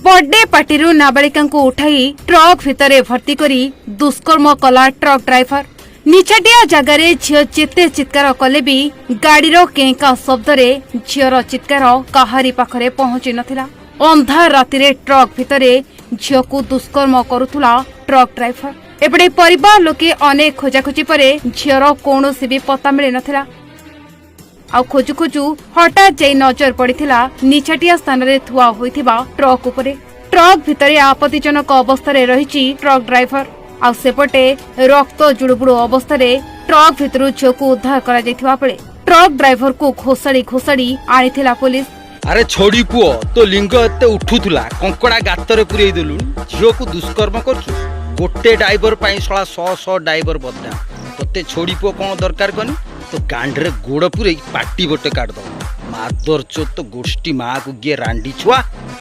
Birthday party नाबालिका को उठाई truck भितर भर्ती करी दुष्कर्म कला ट्रक ड्राइवर। निछाटिया जगार झील जेते चित्कार कले भी गाड़ी केंका शब्द झीर चित्कार काहारी पाखरे पहुंची नथिला। अंधार राति ट्रक भितर झील को दुष्कर्म करुला ट्रक ड्राइवर। एपटे परिवार लोके अनेक खोजाखोजी पर झीर कौन भी पता मिल नथिला। आ खोजु खोजु हठात जाई नजर पड़िथिला निछाटिया स्थान रे थुआ होइथिबा ट्रक उपरे। ट्रक भितरे आपत्तिजनक अवस्था रे रहिछि ट्रक ड्राइवर। आ सेपटे रक्त जुड़ुबुड़ु अवस्था रे ट्रक भितरु झील को उद्धार करा जाइथिबा बेले ट्रक ड्राइवर को घोषाड़ी आनिथिला पुलिस। अरे छोड़ी पुओ तो लिंग एते उठुथुला कंकड़ा गातर पुरई देलु झील को दुष्कर्म करछु। गोटे ड्राइवर पई 100 ड्राइवर बदला तते छोड़ी पुओ कोन दरकार कनी तो गांडरे गोड़ पुरे पार्टी बटे काट दो मादर चो तो गोष्ठी माँ को गे रांडी छुआ।